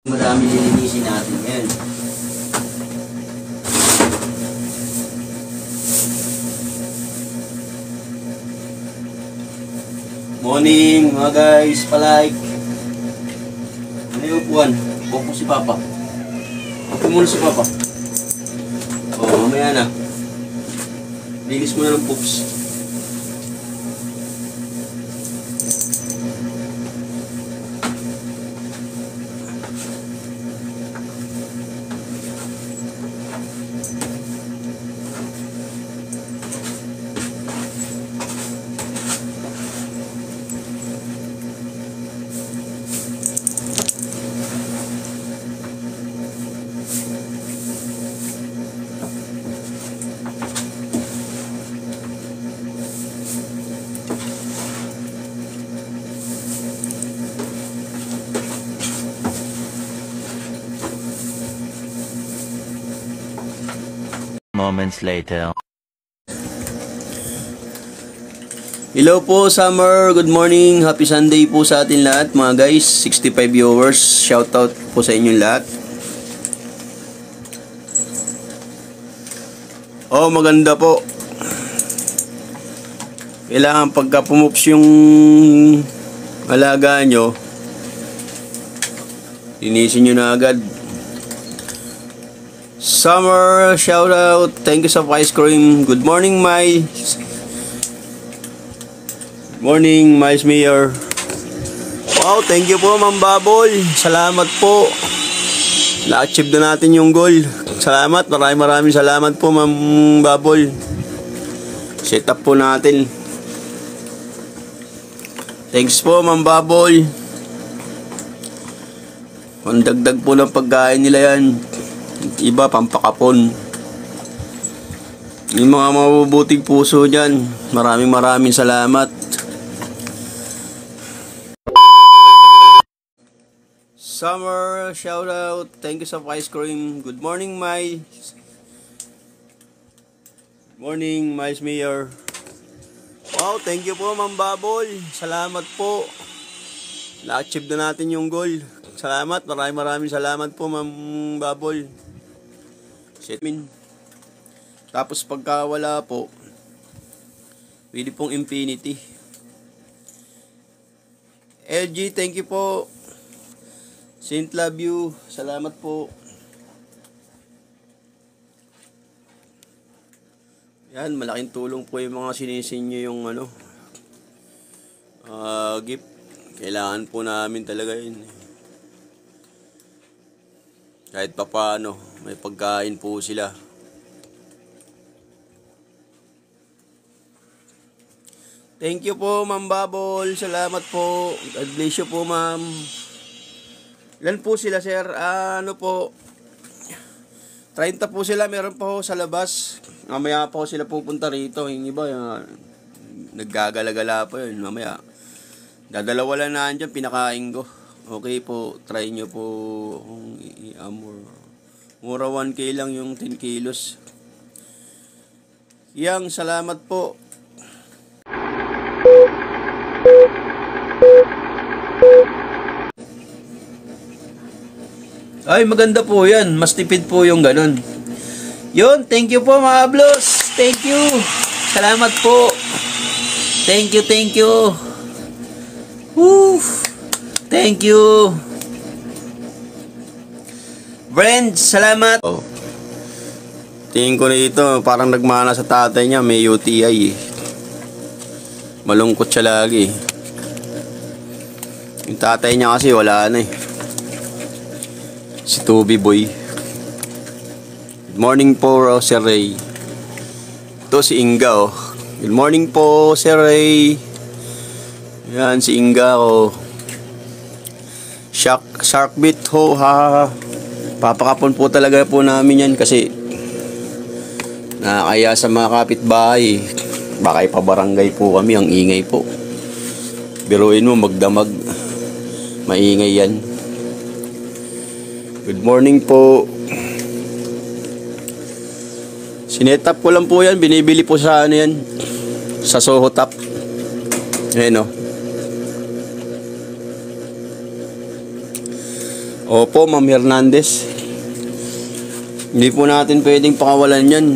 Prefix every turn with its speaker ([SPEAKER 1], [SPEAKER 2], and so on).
[SPEAKER 1] Marami lilinisin natin yan. Morning mga guys, palike. Ano yung upuan? Upo si Papa. Upo muna si Papa. Oo, mamaya na. Linis mo na ng poops.
[SPEAKER 2] Moments later.
[SPEAKER 1] Hello po Summer, good morning, happy Sunday po sa atin lahat mga guys, 65 viewers, shoutout po sa inyong lahat. Oh, maganda po. Kailangan pagka pumups yung alaga nyo, linisin nyo na agad. Summer, shout out. Thank you sa ice cream. Good morning, Miles. Morning, Miles Mayor. Wow, thank you po, Ma'am Babol. Salamat po. Na-achieve na natin yung goal. Salamat, maraming salamat po, Ma'am Babol. Set up po natin. Thanks po, Ma'am Babol. Pandagdag po ng pagkain nila yan. Iba pampakapon. Yung mga mabubuting puso dyan, maraming salamat. Summer, shout out. Thank you sa ice cream. Good morning, Miles. Morning, Miles Mayor. Wow, thank you po, Ma'am Babol. Salamat po. Na-achieve na natin yung goal. Salamat, maraming salamat po, Ma'am Babol. Tapos pagka wala po, pwede pong infinity. LG, thank you po. Saint love you, salamat po. Yan, malaking tulong po yung mga sinisinyo yung gift. Kailangan po namin talaga yun. Kahit pa paano, may pagkain po sila. Thank you po, Ma'am Babol. Salamat po. God bless you po, Ma'am. Ilan po sila, sir? Ano po? 30 po sila. Meron po sa labas. Mamaya po sila pupunta rito. Yung iba, naggagala-gala po yun. Mamaya. Dadalawa lang na dyan, pinakain ko. Okay po, try nyo po kung mura 1K lang yung 10 kilos. Yang, salamat po. Ay, maganda po yan. Mas tipid po yung ganun. Yun, thank you po mga Blos. Thank you. Salamat po. Thank you. Woo. Thank you. Brand, salamat. Oh. Tingin ko na ito, parang nagmana sa tatay niya, may UTI eh. Malungkot siya lagi. Yung tatay niya kasi wala na eh. Si Tubi Boy. Good morning po, Sir Ray. Ito si Inga oh. Good morning po, Sir Ray. Yan si Inga oh. Shark bit ho ha. Papakapon po talaga po namin yan kasi nakakaya sa mga kapitbahay. Baka ipabarangay po kami, ang ingay po. Biruin mo magdamag. Maingay yan. Good morning po. Sinetap ko lang po yan. Binibili po sa yan. Sa Soho Top. Ayan o. Opo, Ma'am Hernandez. Hindi po natin pwedeng pakawalan yan.